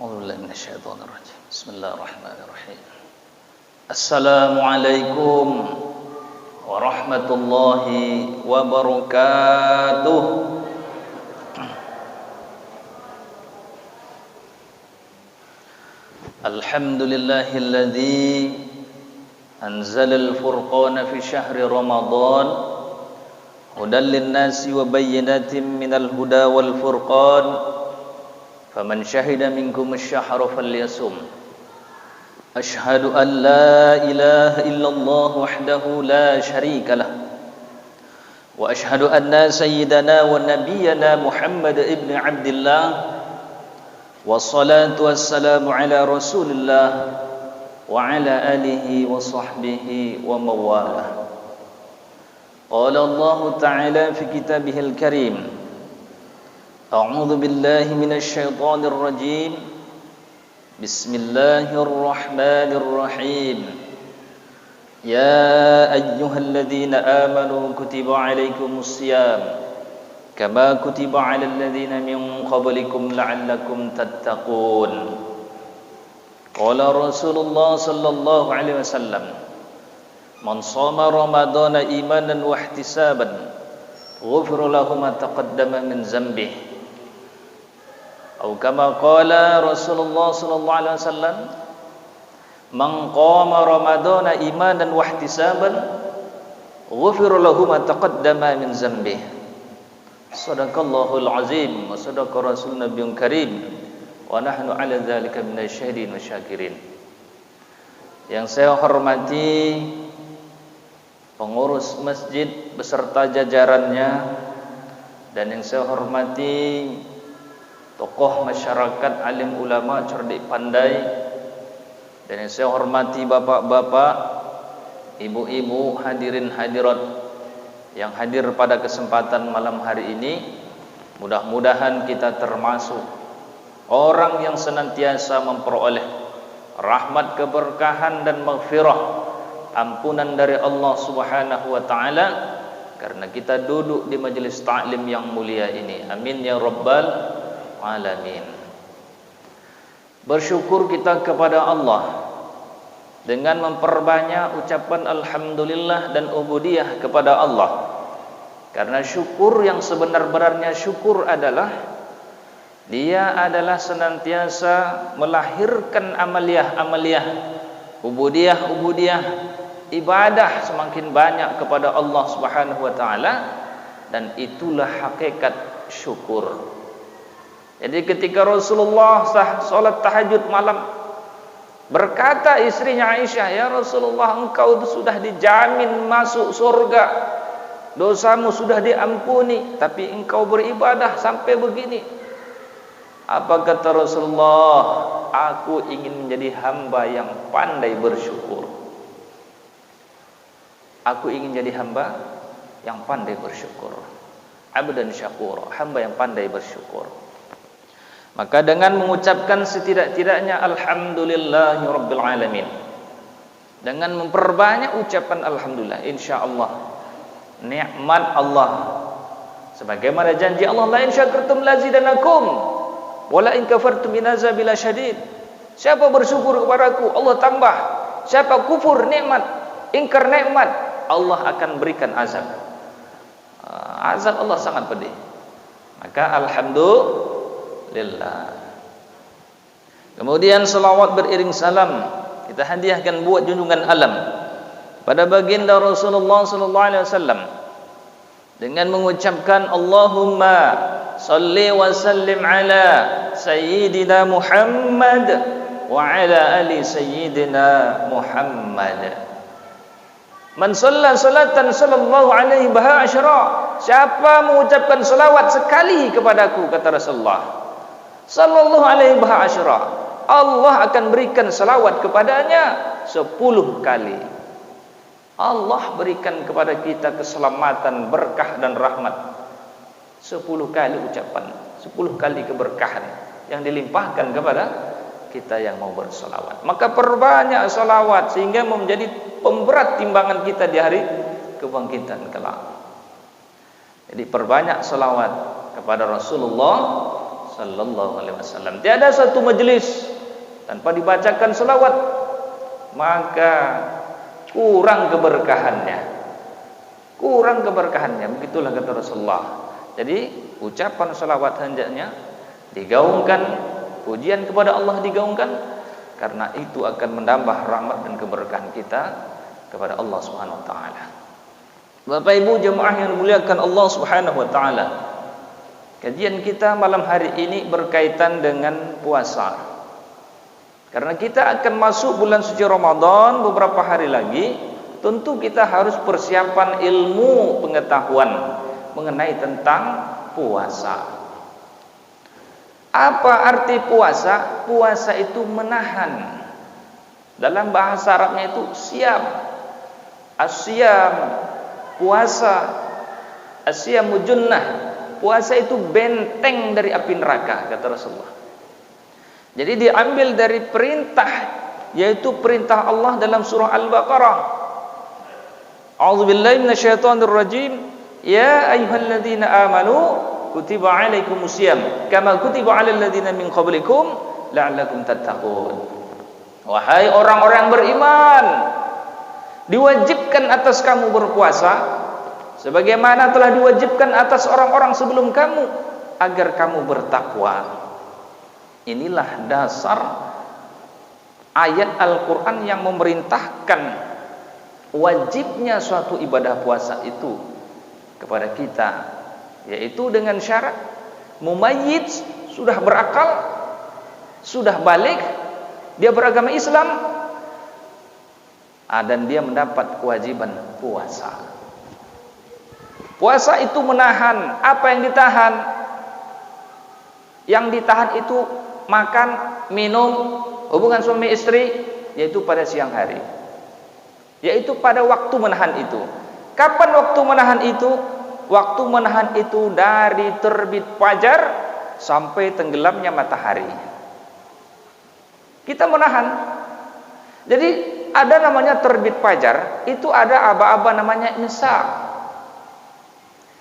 A'udzu billahi minasyaitonir rajim. Bismillahirrahmanirrahim. Assalamualaikum warahmatullahi wabarakatuh. Alhamdulillahilladzi anzalal furqana fi syahri Ramadan hudan lin-nasi wa bayyinatin minal huda wal furqan. Faman syahida minkum asy-syahra falyasum. Asyhadu an la ilaha illallah wahdahu la syarika lah. Wa asyhadu anna sayyidana wa nabiyyana Muhammad ibn Abdillah. Wassalatu wassalamu ala Rasulillah wa ala alihi wa sahbihi wa mawalah. Qala Allah Ta'ala fi kitabihil karim. A'udzu billahi minasy syaithanir rajim. Bismillahirrahmanirrahim. Ya ayyuhalladzina amanu kutiba 'alaikumus syiyam kama kutiba 'alal ladzina min qablikum la'allakum tattaqun. Qala Rasulullah sallallahu alaihi wasallam, man shoma ramadhana imanan wa ihtisaban ghufira lahu ma taqaddama min dhanbihi. Atau kama qala Rasulullah sallallahu alaihi wasallam, man qama ramadhana imanan wa ihtisaban ghufira lahu ma taqaddama min dhanbihi. Shadaqallahul azim wa sadaqa rasul nabiyyun karim wa nahnu ala dzalika minasyahidin wa syakirin. Yang saya hormati pengurus masjid beserta jajarannya, dan yang saya hormati tokoh masyarakat, alim ulama, cerdik pandai, dan yang saya hormati bapak-bapak, ibu-ibu, hadirin hadirat yang hadir pada kesempatan malam hari ini. Mudah-mudahan kita termasuk orang yang senantiasa memperoleh rahmat, keberkahan dan maghfirah, ampunan dari Allah Subhanahu wa taala, karena kita duduk di majelis ta'lim yang mulia ini. Amin ya rabbal alamin. Bersyukur kita kepada Allah dengan memperbanyak ucapan alhamdulillah dan ubudiyah kepada Allah. Karena syukur yang sebenar-benarnya syukur adalah dia adalah senantiasa melahirkan amaliyah-amaliyah, ubudiyah-ubudiyah, ibadah semakin banyak kepada Allah Subhanahu wa taala, dan itulah hakikat syukur. Jadi ketika Rasulullah salat tahajud malam, berkata istrinya Aisyah, "Ya Rasulullah, engkau sudah dijamin masuk surga, dosamu sudah diampuni, tapi engkau beribadah sampai begini." Apa kata Rasulullah? "Aku ingin menjadi hamba yang pandai bersyukur." Aku ingin jadi hamba yang pandai bersyukur. Abdan syakur, hamba yang pandai bersyukur. Maka dengan mengucapkan setidak-tidaknya alhamdulillahi rabbil alamin, dengan memperbanyak ucapan alhamdulillah, insyaallah nikmat Allah sebagaimana janji Allah, la in syakartum lazidanakum wa la in kafartum inazabil syadid. Siapa bersyukur kepadaku, Allah tambah. Siapa kufur nikmat, ingkar nikmat, Allah akan berikan azab. Azab Allah sangat pedih. Maka alhamdulillah. Kemudian salawat beriring salam kita hadiahkan buat junjungan alam pada baginda Rasulullah sallallahu alaihi wasallam dengan mengucapkan Allahumma salli wa sallim ala sayyidina Muhammad wa ala ali sayyidina Muhammad. Man shalla salatan sallallahu alaihi wa asyara. Siapa mengucapkan salawat sekali kepadaku, kata Rasulullah sallallahu alaihi wa asyara, Allah akan berikan salawat kepadanya 10 kali. Allah berikan kepada kita keselamatan, berkah dan rahmat 10 kali ucapan, 10 kali keberkahan yang dilimpahkan kepada kita yang mau bersolawat. Maka perbanyak solawat sehingga menjadi pemberat timbangan kita di hari kebangkitan kelak. Jadi perbanyak solawat kepada Rasulullah sallallahu alaihi wasallam. Tiada satu majelis tanpa dibacakan selawat, maka kurang keberkahannya. Kurang keberkahannya, begitulah kata Rasulullah. Jadi ucapan selawat hendaknya digaungkan, pujian kepada Allah digaungkan, karena itu akan menambah rahmat dan keberkahan kita kepada Allah Subhanahu wa taala. Bapak Ibu jemaah yang dimuliakan Allah Subhanahu wa taala, kajian kita malam hari ini berkaitan dengan puasa. Karena kita akan masuk bulan suci Ramadan beberapa hari lagi, tentu kita harus persiapan ilmu pengetahuan mengenai tentang puasa. Apa arti puasa? Puasa itu menahan. Dalam bahasa Arabnya itu siam. Asyam, puasa. Asyamu junnah. Puasa itu benteng dari api neraka, kata Rasulullah. Jadi diambil dari perintah, yaitu perintah Allah dalam surah Al-Baqarah. A'udzubillahi minasyaitonirrajim. Ya ayyuhalladzina amanu kutiba alaikumusiyam kama kutiba alal ladzina min qablikum la'allakum tattaqun. Wahai orang-orang beriman, diwajibkan atas kamu berpuasa sebagaimana telah diwajibkan atas orang-orang sebelum kamu agar kamu bertakwa. Inilah dasar ayat Al-Quran yang memerintahkan wajibnya suatu ibadah puasa itu kepada kita, yaitu dengan syarat mumayyiz, sudah berakal, sudah balik, dia beragama Islam, dan dia mendapat kewajiban puasa. Puasa itu menahan. Apa yang ditahan? Yang ditahan itu makan, minum, hubungan suami istri, yaitu pada siang hari, yaitu pada waktu menahan itu. Kapan waktu menahan itu? Waktu menahan itu dari terbit fajar sampai tenggelamnya matahari. Kita menahan. Jadi ada namanya terbit fajar, itu ada aba-aba namanya imsak.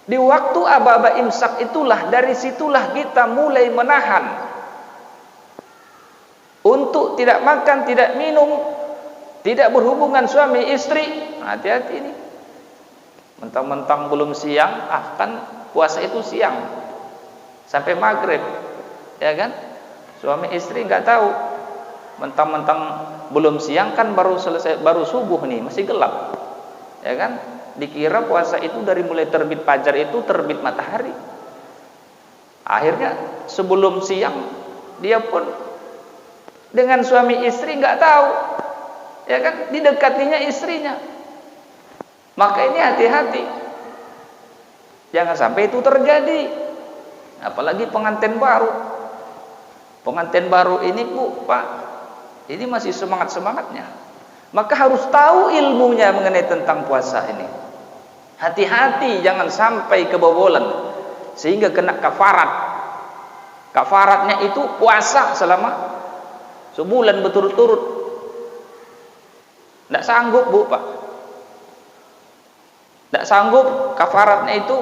Di waktu aba-aba imsak itulah, dari situlah kita mulai menahan untuk tidak makan, tidak minum, tidak berhubungan suami istri. Hati-hati ini. Mentang-mentang belum siang, kan puasa itu siang sampai maghrib, ya kan? Suami istri nggak tahu. Mentang-mentang belum siang, kan baru selesai, baru subuh nih, masih gelap, ya kan? Dikira puasa itu dari mulai terbit fajar itu terbit matahari. Akhirnya sebelum siang dia pun dengan suami istri nggak tahu, ya kan, didekatinya istrinya. Maka ini hati-hati, jangan sampai itu terjadi. Apalagi pengantin baru. Pengantin baru ini, Bu, Pak, ini masih semangat-semangatnya, maka harus tahu ilmunya mengenai tentang puasa ini. Hati-hati, jangan sampai kebobolan sehingga kena kafarat. Kafaratnya itu puasa selama sebulan berturut-turut. Tidak sanggup, Bu, Pak. Tidak sanggup. Kafaratnya itu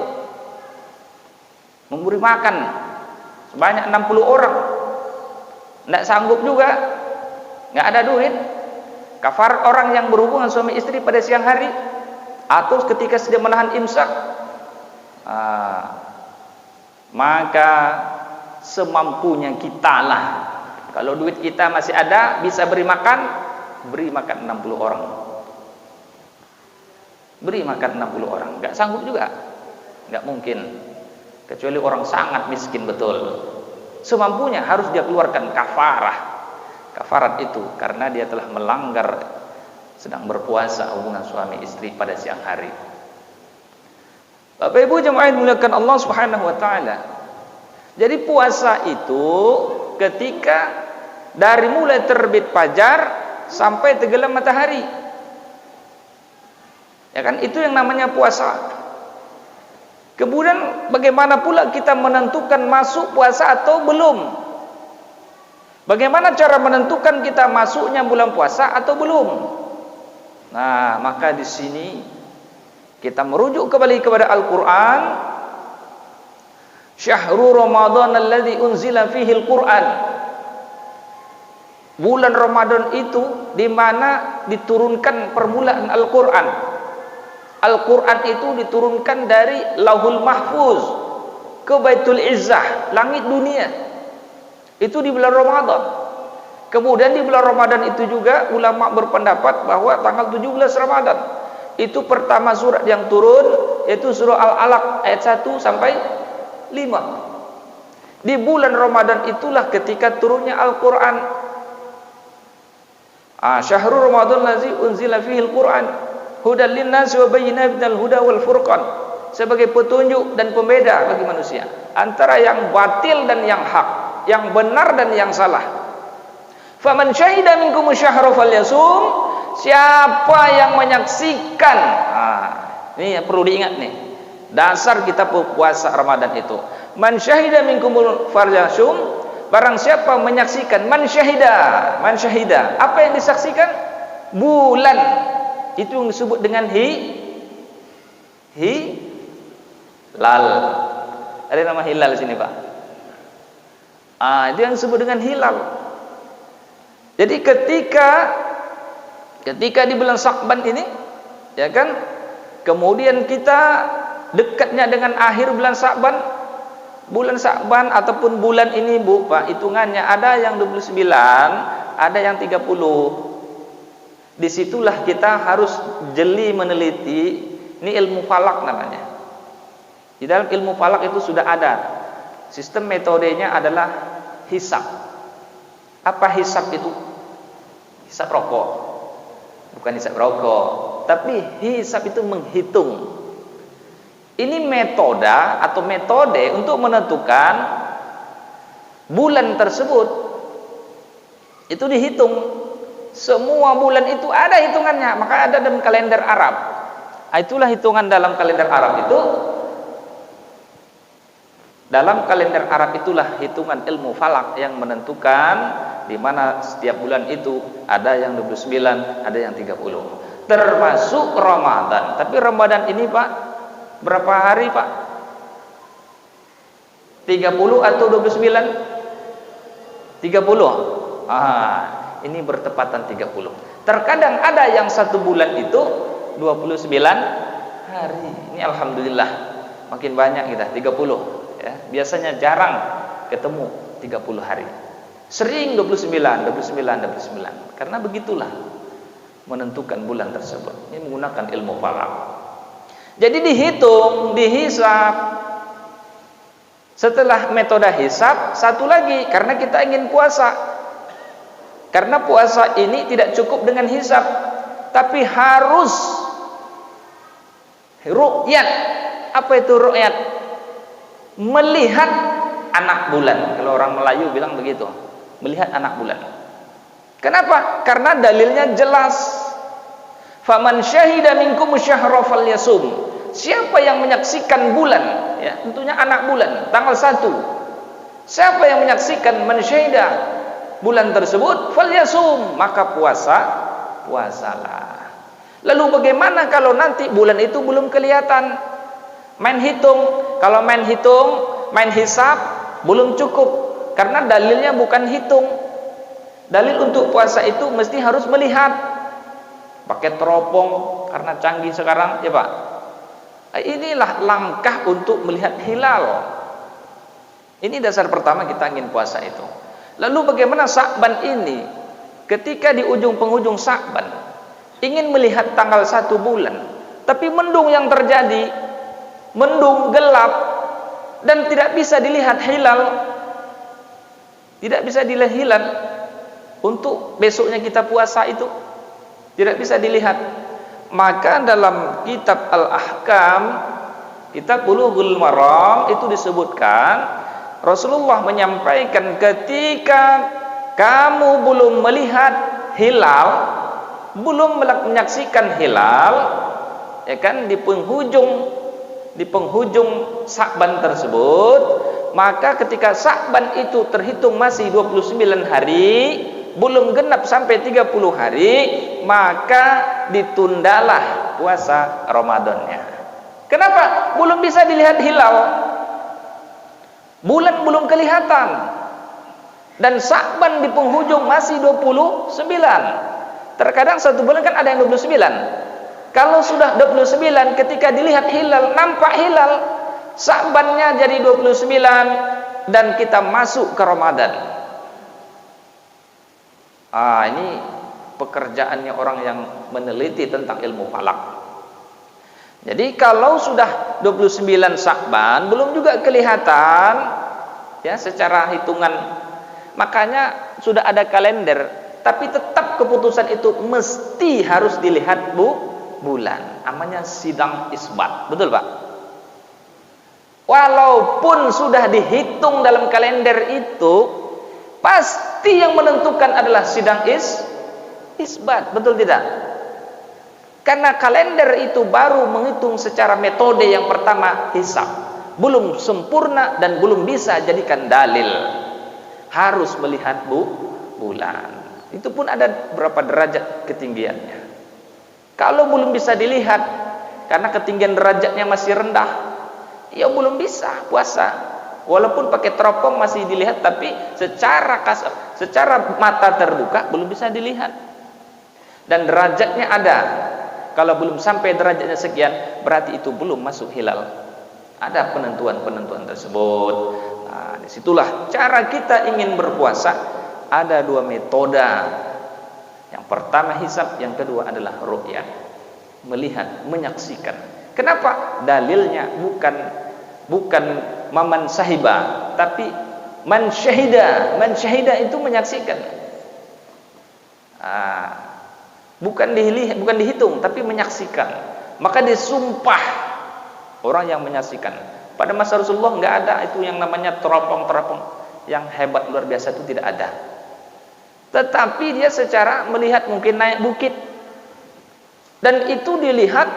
memberi makan sebanyak 60 orang. Tidak sanggup juga, nggak ada duit. Kafarat orang yang berhubungan suami istri pada siang hari atau ketika sedang menahan imsak, maka semampunya kita lah. Kalau duit kita masih ada, bisa beri makan 60 orang. Beri makan 60 orang. Nggak sanggup juga, nggak mungkin. Kecuali orang sangat miskin betul. Semampunya harus dia keluarkan kafarah. Kafarat itu karena dia telah melanggar sedang berpuasa hubungan suami istri pada siang hari. Bapak Ibu jemaah yang dimuliakan Allah Subhanahu wa taala. Jadi puasa itu ketika dari mulai terbit fajar sampai tenggelam matahari. Ya kan, itu yang namanya puasa. Kemudian bagaimana pula kita menentukan masuk puasa atau belum? Bagaimana cara menentukan kita masuknya bulan puasa atau belum? Nah, maka di sini kita merujuk kembali kepada Al-Quran Syahrul Ramadan alladzi unzila fihi al-Qur'an. Bulan Ramadan itu di mana diturunkan permulaan Al-Qur'an. Al-Qur'an itu diturunkan dari Lauhul Mahfuz ke Baitul Izzah, langit dunia. Itu di bulan Ramadan. Kemudian di bulan Ramadan itu juga ulama berpendapat bahwa tanggal 17 Ramadan itu pertama surat yang turun, yaitu surah Al-Alaq ayat 1 sampai 5. Di bulan Ramadan itulah ketika turunnya Al-Qur'an. Syahrul Ramadan allazi unzila fihi al-Qur'an hudan lin-nasi wa bayyinatin minal huda wal furqan, sebagai petunjuk dan pembeda bagi manusia antara yang batil dan yang hak, yang benar dan yang salah. Faman syahida minkum syahra falyasum, siapa yang menyaksikan, ini perlu diingat nih, dasar kita puasa Ramadan itu. Man syahida minkum falyasum, barang siapa menyaksikan, man syahida, apa yang disaksikan? Bulan. Itu yang disebut dengan hilal. Ada nama hilal di sini, Pak. Itu yang disebut dengan hilal. Jadi ketika di bulan Sya'ban ini, ya kan, kemudian kita dekatnya dengan akhir bulan Sya'ban, bulan Sya'ban ataupun bulan ini, Bu, Pak, hitungannya ada yang 29, ada yang 30. Disitulah kita harus jeli meneliti. Ini ilmu falak namanya. Di dalam ilmu falak itu sudah ada. Sistem metodenya adalah hisab. Apa hisab itu? Hisab rokok. Bukan hisab rokok, tapi hisab itu menghitung. Ini metode atau metode untuk menentukan bulan tersebut. Itu dihitung. Semua bulan itu ada hitungannya, maka ada dalam kalender Arab. Itulah hitungan dalam kalender Arab itu. Dalam kalender Arab itulah hitungan ilmu falak yang menentukan di mana setiap bulan itu ada yang 29, ada yang 30. Termasuk Ramadan. Tapi Ramadan ini, Pak, berapa hari, Pak? 30 atau 29? 30. Ini bertepatan 30. Terkadang ada yang satu bulan itu 29 hari. Ini alhamdulillah makin banyak kita 30, ya. Biasanya jarang ketemu 30 hari. Sering 29. Karena begitulah menentukan bulan tersebut. Ini menggunakan ilmu falak. Jadi dihitung, dihisab. Setelah metode hisab, satu lagi, karena kita ingin puasa. Karena puasa ini tidak cukup dengan hisab, tapi harus ru'yat. Apa itu ru'yat? Melihat anak bulan. Kalau orang Melayu bilang begitu, melihat anak bulan. Kenapa? Karena dalilnya jelas. Faman syahida minkum syahra falyasum. Siapa yang menyaksikan bulan, ya, tentunya anak bulan, tanggal 1. Siapa yang menyaksikan, man syahida bulan tersebut, falyasum, maka puasalah. Lalu bagaimana kalau nanti bulan itu belum kelihatan? Main hitung. Kalau main hitung, main hisab, belum cukup, karena dalilnya bukan hitung. Dalil untuk puasa itu mesti harus melihat. Pakai teropong, karena canggih sekarang, ya Pak. Inilah langkah untuk melihat hilal. Ini dasar pertama kita ingin puasa itu. Lalu bagaimana Sya'ban ini? Ketika di ujung penghujung Sya'ban ingin melihat tanggal 1 bulan, tapi mendung yang terjadi, mendung gelap, dan tidak bisa dilihat hilal. Tidak bisa dilihat hilal untuk besoknya kita puasa itu. Tidak bisa dilihat. Maka dalam kitab Al-Ahkam, kitab Bulughul Maram itu disebutkan, Rasulullah menyampaikan ketika kamu belum melihat hilal, belum menyaksikan hilal, ya kan, di penghujung Sya'ban tersebut, maka ketika Sya'ban itu terhitung masih 29 hari, belum genap sampai 30 hari, maka ditundalah puasa Ramadannya. Kenapa? Belum bisa dilihat hilal. Bulan belum kelihatan. Dan Sa'ban di penghujung masih 29. Terkadang satu bulan kan ada yang 29. Kalau sudah 29 ketika dilihat hilal, nampak hilal, Sa'bannya jadi 29 dan kita masuk ke Ramadan. Ini pekerjaannya orang yang meneliti tentang ilmu falak. Jadi kalau sudah 29 Sa'ban belum juga kelihatan ya secara hitungan, makanya sudah ada kalender, tapi tetap keputusan itu mesti harus dilihat bulan. Namanya sidang isbat. Betul, Pak? Walaupun sudah dihitung dalam kalender itu, pasti yang menentukan adalah sidang isbat. Betul tidak? Karena kalender itu baru menghitung secara metode yang pertama, hisab. Belum sempurna dan belum bisa jadikan dalil. Harus melihat bulan. Itu pun ada berapa derajat ketinggiannya. Kalau belum bisa dilihat karena ketinggian derajatnya masih rendah, ya belum bisa puasa. Walaupun pakai teropong masih dilihat, tapi secara kasar, secara mata terbuka belum bisa dilihat. Dan derajatnya ada. Kalau belum sampai derajatnya sekian, berarti itu belum masuk hilal. Ada penentuan-penentuan tersebut. Nah, disitulah cara kita ingin berpuasa. Ada dua metode. Yang pertama hisab, yang kedua adalah ru'yah. Melihat, menyaksikan. Kenapa? Dalilnya bukan maman sahiba, tapi man syahida. Man syahida itu menyaksikan. Bukan dihitung, tapi menyaksikan. Maka disumpah orang yang menyaksikan. Pada masa Rasulullah nggak ada itu yang namanya teropong-teropong yang hebat luar biasa, itu tidak ada. Tetapi dia secara melihat mungkin naik bukit, dan itu dilihat.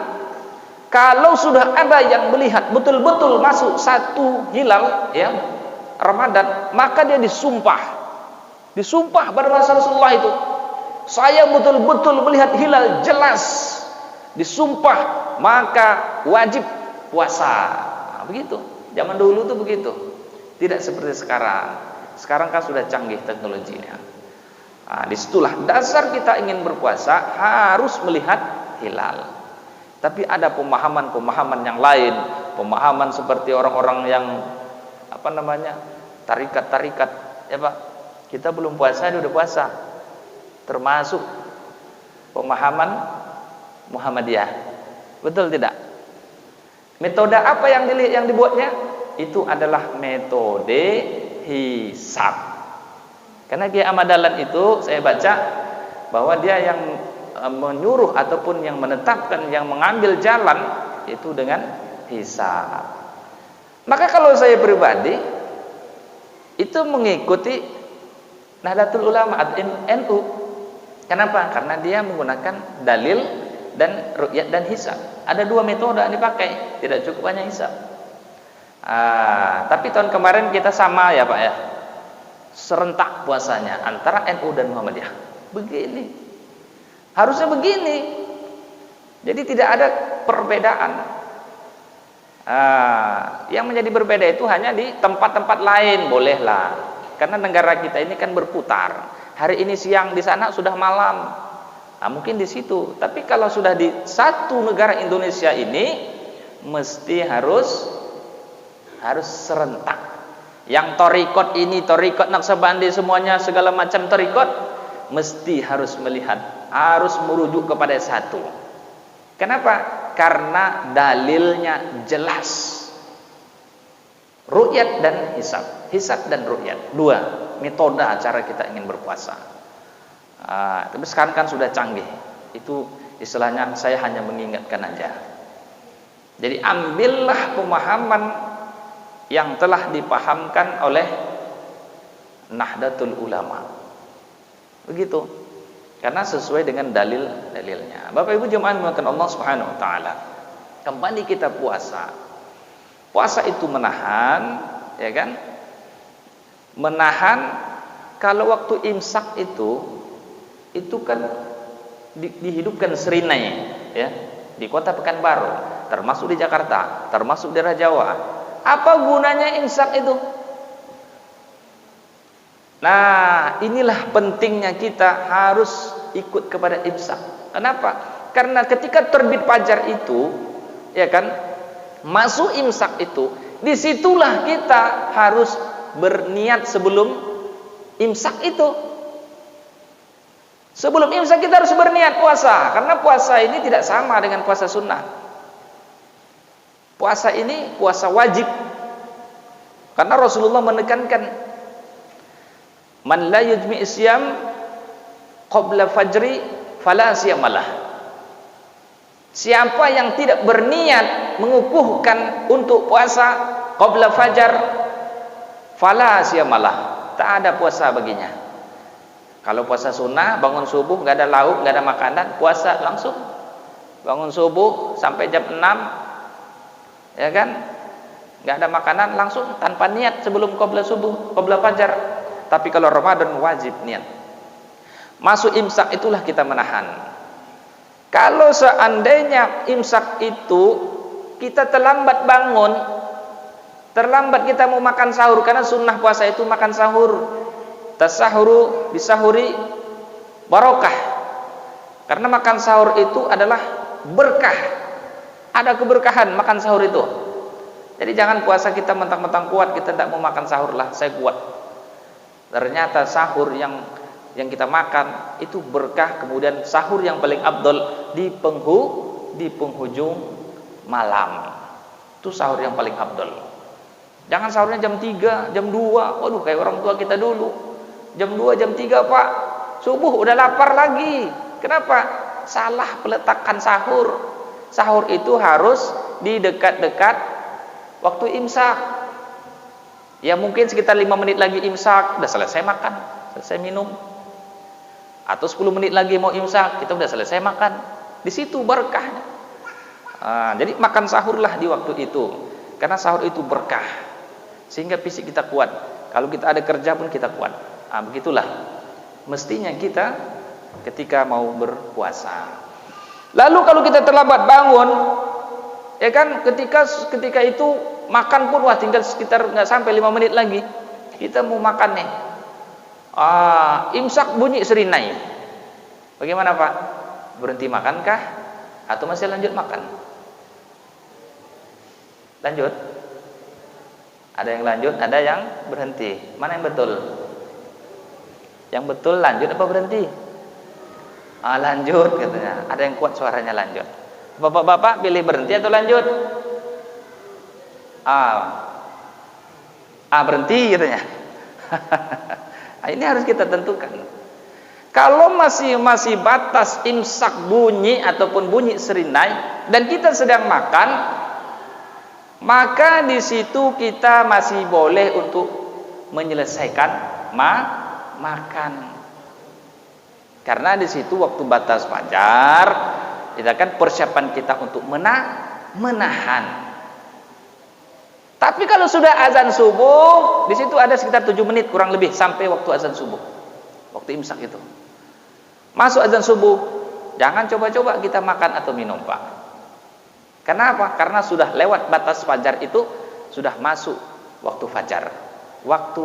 Kalau sudah ada yang melihat betul-betul masuk satu hilal ya Ramadan, maka dia disumpah pada masa Rasulullah itu, saya betul-betul melihat hilal jelas, disumpah, maka wajib puasa. Begitu. Zaman dulu tuh begitu. Tidak seperti sekarang. Sekarang kan sudah canggih teknologinya. Disitulah dasar kita ingin berpuasa harus melihat hilal. Tapi ada pemahaman-pemahaman yang lain, pemahaman seperti orang-orang yang tarikat-tarikat, ya Pak. Kita belum puasa dia udah puasa. Termasuk pemahaman Muhammadiyah. Betul tidak? Metode apa yang dibuatnya? Itu adalah metode hisab. Karena Kiai Ahmad Dahlan itu saya baca bahwa dia yang menyuruh ataupun yang menetapkan, yang mengambil jalan itu dengan hisab. Maka kalau saya pribadi itu mengikuti Nahdlatul Ulama NU. Kenapa? Karena dia menggunakan dalil dan ru'yat dan hisab. Ada dua metode yang dipakai, tidak cukup hanya hisab. Tapi tahun kemarin kita sama ya Pak ya, serentak puasanya antara NU dan Muhammadiyah. Begini, harusnya begini. Jadi tidak ada perbedaan. Yang menjadi berbeda itu hanya di tempat-tempat lain, bolehlah. Karena negara kita ini kan berputar. Hari ini siang di sana sudah malam. Mungkin di situ. Tapi kalau sudah di satu negara Indonesia ini, mesti harus serentak. Yang torikot ini, torikot Naqsabandi, semuanya segala macam torikot, mesti harus melihat, harus merujuk kepada satu. Kenapa? Karena dalilnya jelas. Ru'yat dan hisab. Hisab dan ru'yat. Dua metode cara kita ingin berpuasa. Tapi sekarang kan sudah canggih. Itu istilahnya saya hanya mengingatkan aja. Jadi ambillah pemahaman yang telah dipahamkan oleh Nahdlatul Ulama. Begitu. Karena sesuai dengan dalilnya. Bapak Ibu jemaah dimuliakan Allah Subhanahu wa taala. Kembali kita puasa. Puasa itu menahan, ya kan? Menahan kalau waktu imsak itu kan dihidupkan serinai ya, di kota Pekanbaru, termasuk di Jakarta, termasuk daerah Jawa. Apa gunanya imsak itu? Nah, inilah pentingnya kita harus ikut kepada imsak. Kenapa? Karena ketika terbit fajar itu, ya kan, masuk imsak itu, disitulah kita harus berniat sebelum imsak itu. Sebelum imsak kita harus berniat puasa, karena puasa ini tidak sama dengan puasa sunnah. Puasa ini puasa wajib, karena Rasulullah menekankan, man la yujmi isyam qabla fajri fala siyamalah. Siapa yang tidak berniat mengukuhkan untuk puasa qabla fajar, fala siyamalah, tak ada puasa baginya. Kalau puasa sunnah, bangun subuh nggak ada lauk, nggak ada makanan, puasa langsung. Bangun subuh sampai jam 6, ya kan, nggak ada makanan, langsung tanpa niat sebelum qabla subuh, qabla fajar. Tapi kalau Ramadan wajib niat. Masuk imsak itulah kita menahan. Kalau seandainya imsak itu kita terlambat bangun, terlambat kita mau makan sahur, karena sunnah puasa itu makan sahur. Tasahuru bisahuri barokah, karena makan sahur itu adalah berkah, ada keberkahan makan sahur itu. Jadi jangan puasa kita mentang-mentang kuat, kita tidak mau makan sahur lah, saya kuat. Ternyata sahur yang kita makan itu berkah. Kemudian sahur yang paling afdal di penghujung malam, itu sahur yang paling afdal. Jangan sahurnya jam 3, jam 2, waduh kayak orang tua kita dulu. Jam 2, jam 3 Pak, subuh udah lapar lagi. Kenapa? Salah peletakan sahur. Sahur itu harus di dekat-dekat waktu imsak. Ya mungkin sekitar 5 menit lagi imsak, udah selesai makan, selesai minum. Atau 10 menit lagi mau imsak, kita udah selesai makan. Di situ berkahnya. Jadi makan sahurlah di waktu itu, karena sahur itu berkah, sehingga fisik kita kuat. Kalau kita ada kerja pun kita kuat. Begitulah mestinya kita ketika mau berpuasa. Lalu kalau kita terlambat bangun, ya kan, ketika itu makan pun wah tinggal sekitar nggak sampai 5 menit lagi kita mau makan nih. Imsak bunyi serinai. Bagaimana Pak? Berhenti makankah atau masih lanjut makan? Lanjut. Ada yang lanjut, ada yang berhenti. Mana yang betul? Yang betul lanjut apa berhenti? Lanjut katanya. Ada yang kuat suaranya lanjut. Bapak-bapak pilih berhenti atau lanjut? Berhenti katanya. Ini harus kita tentukan. Kalau masih batas imsak bunyi ataupun bunyi serinai dan kita sedang makan, maka di situ kita masih boleh untuk menyelesaikan makan. Karena di situ waktu batas fajar, kita kan persiapan kita untuk menahan. Tapi kalau sudah azan subuh, di situ ada sekitar 7 menit kurang lebih sampai waktu azan subuh. Waktu imsak itu. Masuk azan subuh, jangan coba-coba kita makan atau minum, Pak. Kenapa? Karena sudah lewat batas fajar itu, sudah masuk waktu fajar. Waktu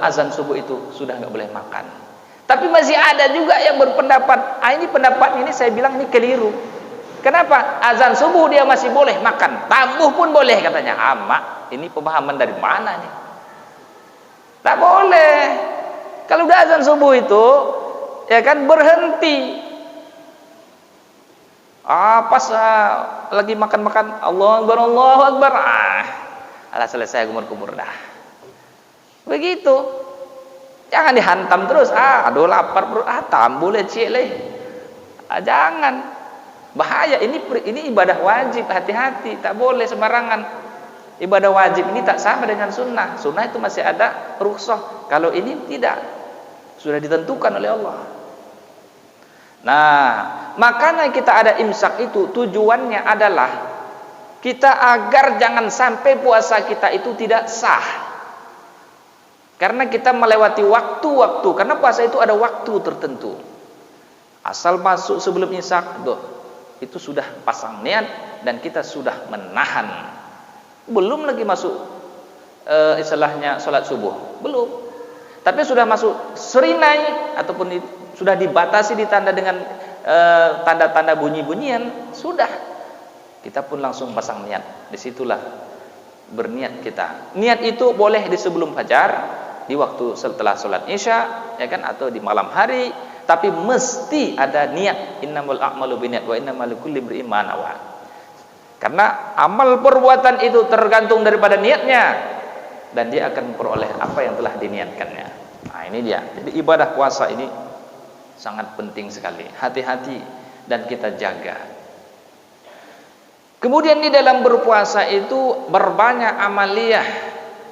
azan subuh itu sudah nggak boleh makan. Tapi masih ada juga yang berpendapat, ini pendapat ini saya bilang ini keliru. Kenapa? Azan subuh dia masih boleh makan, tabuh pun boleh katanya. Mak, ini pemahaman dari mana nih? Tak boleh. Kalau udah azan subuh itu, ya kan, berhenti. Pas lagi makan-makan, Allahu Akbar. Alah selesai kumur-kumur dah. Begitu. Jangan dihantam terus. Aduh lapar bro. Tambul lecek leh. Jangan. Bahaya, ini ibadah wajib, hati-hati, tak boleh sembarangan. Ibadah wajib ini tak sama dengan sunnah. Sunnah itu masih ada rukhsah. Kalau ini tidak, sudah ditentukan oleh Allah. Nah, makanya kita ada imsak itu tujuannya adalah kita agar jangan sampai puasa kita itu tidak sah. Karena kita melewati waktu-waktu, karena puasa itu ada waktu tertentu. Asal masuk sebelum imsak, itu sudah pasang niat dan kita sudah menahan. Belum lagi masuk istilahnya sholat subuh, belum. Tapi sudah masuk serinai ataupun sudah dibatasi ditanda dengan tanda-tanda bunyi-bunyian, sudah kita pun langsung pasang niat. Disitulah berniat kita. Niat itu boleh di sebelum fajar, di waktu setelah sholat isya, ya kan, atau di malam hari, tapi mesti ada niat. Innamal a'malu binniyat wa innamal likulli imri'in ma nawa. Karena amal perbuatan itu tergantung daripada niatnya, dan dia akan memperoleh apa yang telah diniatkannya. Nah, ini dia. Jadi ibadah puasa ini sangat penting sekali. Hati-hati dan kita jaga. Kemudian di dalam berpuasa itu berbanyak amaliyah,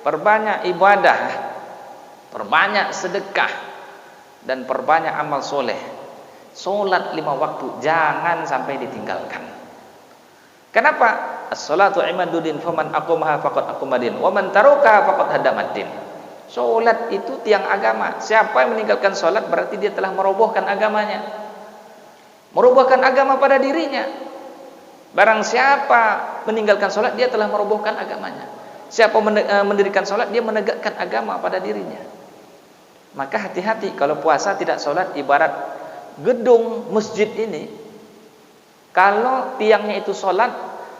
berbanyak ibadah, perbanyak sedekah, dan perbanyak amal soleh. Solat 5 waktu jangan sampai ditinggalkan. Kenapa? As-salatu imaduddin faman aqamaha faqad aqamadin wa man tarakaha faqad hadamaddin. Salat itu tiang agama. Siapa yang meninggalkan salat berarti dia telah merobohkan agamanya. Merobohkan agama pada dirinya. Barang siapa meninggalkan salat dia telah merobohkan agamanya. Siapa mendirikan salat dia menegakkan agama pada dirinya. Maka hati-hati kalau puasa tidak salat. Ibarat gedung masjid ini, kalau tiangnya itu salat,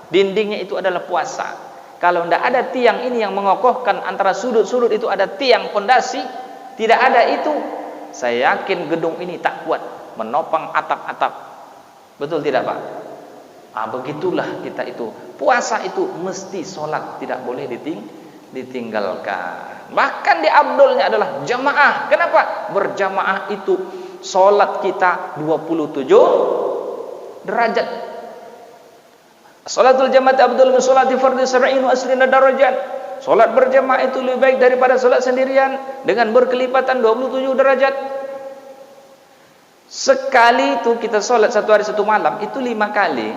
dindingnya itu adalah puasa. Kalau tidak ada tiang ini yang mengokohkan antara sudut-sudut itu ada tiang pondasi, tidak ada itu, saya yakin gedung ini tak kuat menopang atap-atap. Betul tidak Pak? Begitulah kita itu. Puasa itu mesti sholat, tidak boleh ditinggalkan. Bahkan di abdulnya adalah jamaah. Kenapa? Berjamaah itu sholat kita 27 derajat. Salatul jamaah abdul min salati fardhi 70 wa 20 darajat. Salat berjamaah itu lebih baik daripada salat sendirian dengan berkelipatan 27 derajat. Sekali itu kita salat satu hari satu malam itu 5 kali.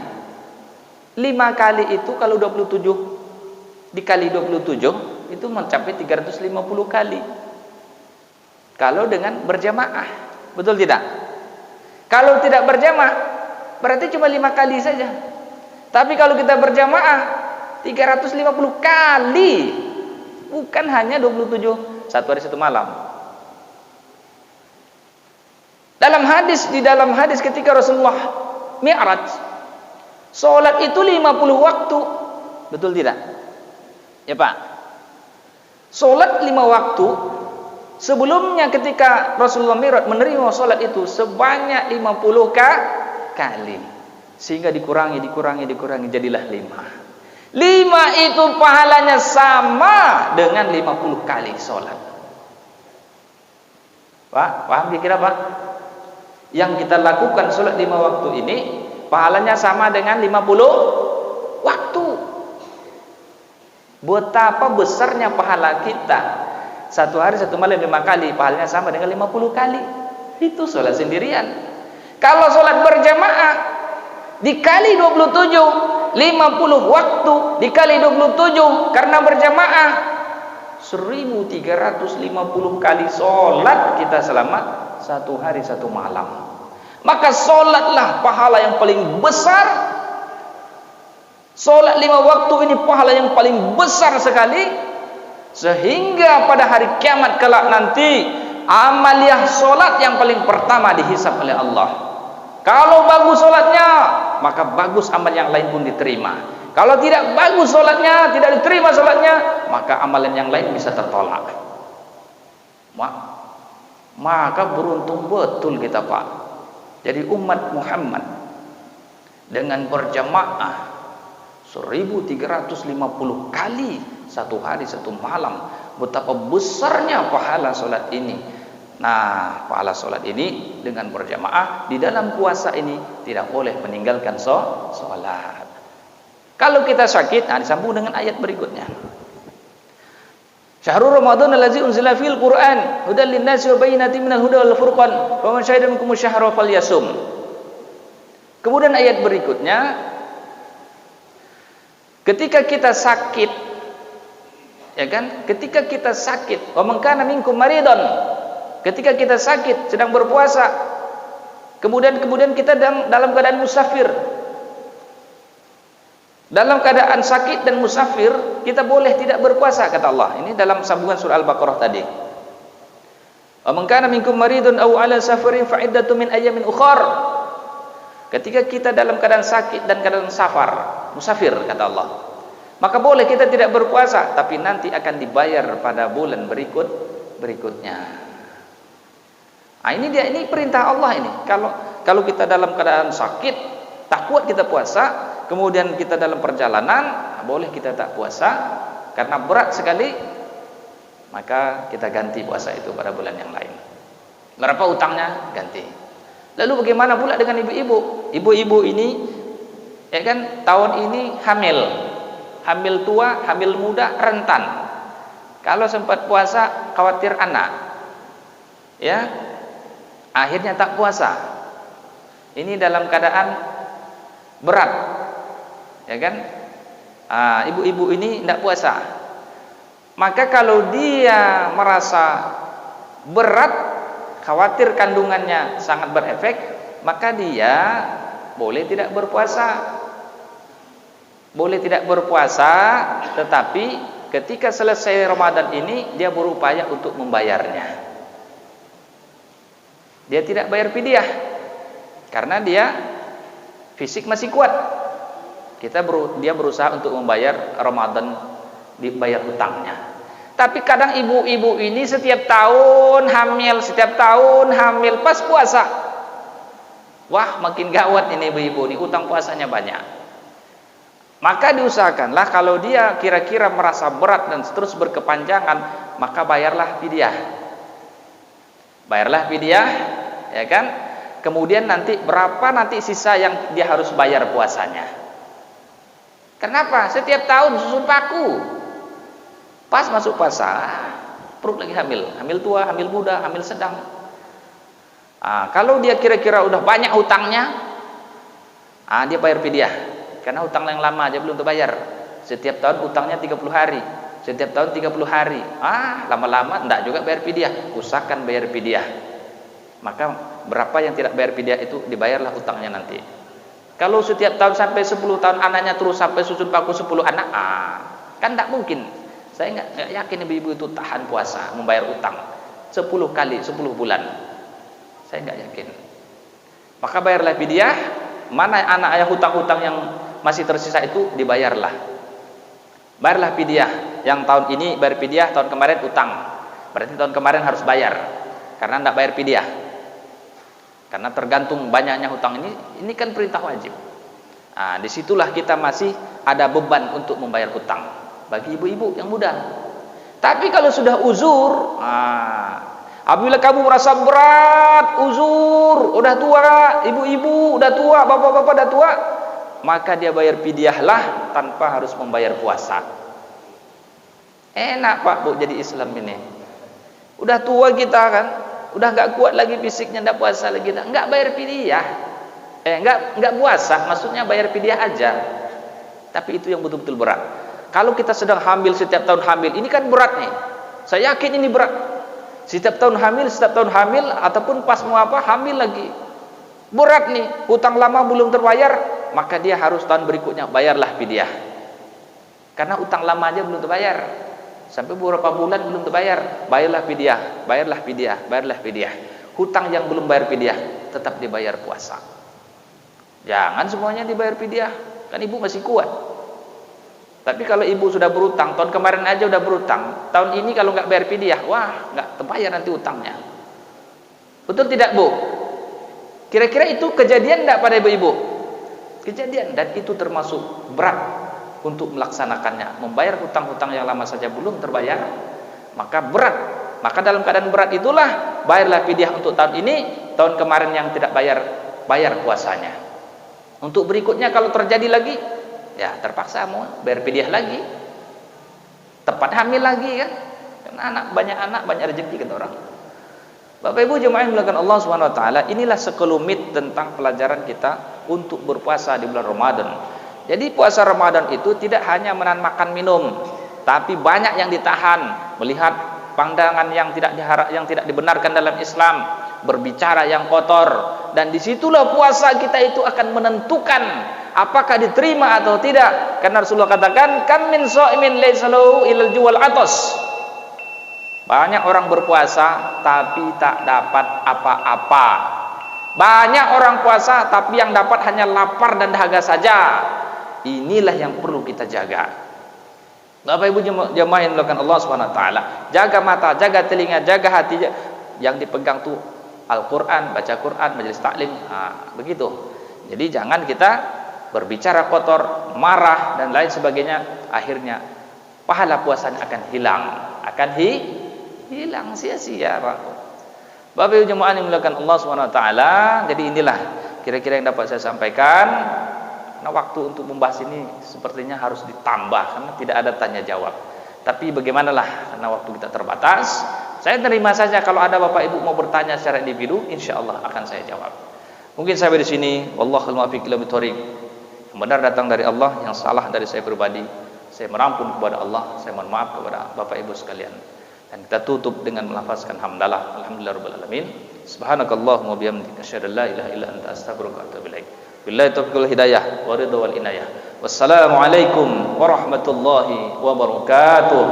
5 kali itu kalau 27 dikali 27 itu mencapai 350 kali. Kalau dengan berjamaah, betul tidak? Kalau tidak berjamaah berarti cuma 5 kali saja. Tapi kalau kita berjamaah 350 kali, bukan hanya 27 satu hari satu malam. Di dalam hadis ketika Rasulullah Mi'raj, salat itu 50 waktu. Betul tidak? Ya Pak. Salat 5 waktu. Sebelumnya ketika Rasulullah Mi'raj menerima salat itu sebanyak 50 kali. Sehingga dikurangi jadilah 5. 5 itu pahalanya sama dengan 50 kali sholat. Pak, paham kira-kira Pak? Yang kita lakukan sholat 5 waktu ini pahalanya sama dengan 50 waktu. Betapa besarnya pahala kita. Satu hari satu malam 5 kali, pahalanya sama dengan 50 kali. Itu sholat sendirian. Kalau sholat berjamaah dikali 27, 50 waktu dikali 27 karena berjamaah 1350 kali sholat kita selama satu hari satu malam. Maka sholatlah pahala yang paling besar. Sholat 5 waktu ini pahala yang paling besar sekali, sehingga pada hari kiamat kelak nanti amaliyah sholat yang paling pertama dihisab oleh Allah. Kalau bagus sholatnya, maka bagus amal yang lain pun diterima. Kalau tidak bagus sholatnya, tidak diterima sholatnya, maka amalan yang lain bisa tertolak. Maka beruntung betul kita Pak. Jadi umat Muhammad dengan berjamaah 1350 kali satu hari satu malam, betapa besarnya pahala sholat ini. Nah, pahala sholat ini dengan berjamaah di dalam puasa ini tidak boleh meninggalkan sholat. Kalau kita sakit, disambung dengan ayat berikutnya. Syahrul Ramadan allazi unzila fil Qur'an hudan lin-nasi wa bayyinatin minal huda wal furqan faman syahida minkum asyhara falyasum. Kemudian ayat berikutnya, ketika kita sakit, ya kan? Ketika kita sakit, wa man kana minkum maridon, ketika kita sakit sedang berpuasa, kemudian kita dalam keadaan musafir, dalam keadaan sakit dan musafir kita boleh tidak berpuasa kata Allah. Ini dalam sambungan surah Al-Baqarah tadi. Wa man kana minkum maridun aw ala safarin fa iddatun min ayyamin ukhar. Ketika kita dalam keadaan sakit dan keadaan musafir kata Allah, maka boleh kita tidak berpuasa, tapi nanti akan dibayar pada bulan berikutnya. Nah, ini perintah Allah ini. Kalau kita dalam keadaan sakit, tak kuat kita puasa, kemudian kita dalam perjalanan, boleh kita tak puasa karena berat sekali, maka kita ganti puasa itu pada bulan yang lain. Berapa utangnya? Ganti. Lalu bagaimana pula dengan ibu-ibu? Ibu-ibu ini ya kan tahun ini hamil tua, hamil muda, rentan. Kalau sempat puasa khawatir anak, ya akhirnya tak puasa. Ini dalam keadaan berat, ya kan? Ibu-ibu ini tidak puasa. Maka kalau dia merasa berat, khawatir kandungannya sangat berefek, maka dia boleh tidak berpuasa. Boleh tidak berpuasa, tetapi ketika selesai Ramadan ini dia berupaya untuk membayarnya. Dia tidak bayar fidyah karena dia fisik masih kuat. Dia berusaha untuk membayar Ramadan, dibayar hutangnya. Tapi kadang ibu-ibu ini setiap tahun hamil pas puasa. Wah, makin gawat ini ibu-ibu ini, utang puasanya banyak. Maka diusahakanlah kalau dia kira-kira merasa berat dan terus berkepanjangan, maka bayarlah fidyah. Bayarlah fidyah, ya kan? Kemudian nanti berapa nanti sisa yang dia harus bayar puasanya. Kenapa? Setiap tahun susun paku. Pas masuk puasa, perut lagi hamil tua, hamil muda, hamil sedang. Kalau dia kira-kira udah banyak hutangnya, dia bayar fidyah. Karena hutang yang lama aja belum terbayar. Setiap tahun hutangnya 30 hari. Setiap tahun 30 hari. Lama-lama enggak juga bayar fidyah. Usahakan bayar fidyah. Maka berapa yang tidak bayar fidyah itu dibayarlah hutangnya nanti. Kalau setiap tahun sampai 10 tahun anaknya terus sampai susun paku 10 anak, kan enggak mungkin. Saya enggak yakin ibu-ibu itu tahan puasa membayar utang 10 kali 10 bulan. Saya enggak yakin. Maka bayarlah fidyah. Mana anak ayah hutang-hutang yang masih tersisa itu dibayarlah. Bayarlah fidyah. Yang tahun ini bayar fidyah, tahun kemarin utang. Berarti tahun kemarin harus bayar. Karena tidak bayar fidyah. Karena tergantung banyaknya hutang ini kan perintah wajib. Disitulah kita masih ada beban untuk membayar hutang bagi ibu-ibu yang muda. Tapi kalau sudah uzur, apabila kamu merasa berat, uzur, udah tua, ibu-ibu udah tua, bapak-bapak udah tua, maka dia bayar fidyahlah tanpa harus membayar puasa. Enak Pak Bu jadi Islam ini. Udah tua kita kan, udah nggak kuat lagi fisiknya, nggak puasa lagi, nggak bayar fidyah. Nggak puasa, maksudnya bayar fidyah aja. Tapi itu yang betul-betul berat. Kalau kita sedang hamil, setiap tahun hamil, ini kan berat nih. Saya yakin ini berat. Setiap tahun hamil, ataupun pas mau hamil lagi. Berat nih, hutang lama belum terbayar, maka dia harus tahun berikutnya bayarlah fidyah. Karena hutang lama aja belum terbayar. Sampai beberapa bulan belum terbayar, bayarlah fidyah. Hutang yang belum bayar fidyah tetap dibayar puasa. Jangan semuanya dibayar fidyah, kan ibu masih kuat. Tapi kalau ibu sudah berutang, tahun kemarin aja udah berutang, tahun ini kalau nggak bayar fidyah, wah nggak terbayar nanti utangnya. Betul tidak Bu? Kira-kira itu kejadian nggak pada ibu-ibu? Kejadian, dan itu termasuk berat untuk melaksanakannya. Membayar hutang-hutang yang lama saja belum terbayar, maka berat. Maka dalam keadaan berat itulah bayarlah fidyah untuk tahun ini, tahun kemarin yang tidak bayar puasanya. Untuk berikutnya kalau terjadi lagi, ya terpaksa mau bayar fidyah lagi. Tepat hamil lagi kan? Karena banyak rezeki kata orang. Bapak Ibu jemaah yang dimuliakan Allah Subhanahu wa taala, inilah sekelumit tentang pelajaran kita untuk berpuasa di bulan Ramadan. Jadi puasa Ramadan itu tidak hanya menahan makan minum, tapi banyak yang ditahan, melihat pandangan yang tidak dibenarkan dalam Islam, berbicara yang kotor, dan disitulah puasa kita itu akan menentukan apakah diterima atau tidak. Karena Rasulullah katakan, kam min shaimin laysa lahu ilal juwal atas. Banyak orang berpuasa tapi tak dapat apa-apa. Banyak orang puasa tapi yang dapat hanya lapar dan dahaga saja. Inilah yang perlu kita jaga. Bapak Ibu jemaah yang dimuliakan Allah Subhanahu wa taala, jaga mata, jaga telinga, jaga hati. Yang dipegang tuh Al-Qur'an, baca Quran, majelis taklim. Begitu. Jadi jangan kita berbicara kotor, marah dan lain sebagainya, akhirnya pahala puasanya akan hilang. Hilang sia-sia, Pak. Bapak Ibu jemaah yang dimuliakan Allah Subhanahu wa taala, jadi inilah kira-kira yang dapat saya sampaikan. Nah, waktu untuk membahas ini sepertinya harus ditambah karena tidak ada tanya jawab. Tapi bagaimanalah, karena waktu kita terbatas, saya terima saja kalau ada Bapak Ibu mau bertanya secara individu, insyaallah akan saya jawab. Mungkin sampai di sini, wallahul muwaffiq ila thoriq. Yang benar datang dari Allah, yang salah dari saya pribadi. Saya merampun kepada Allah, saya mohon maaf kepada Bapak Ibu sekalian. Dan kita tutup dengan melafazkan hamdalah, alhamdulillahirabbil alamin. Subhanakallahumma wa bihamdika asyhadu an la ilaha illa anta astaghfiruka wa atubu ilaik. Billahi taufiq wal hidayah wa ridha wal inayah. Wassalamu alaikum warahmatullahi wabarakatuh.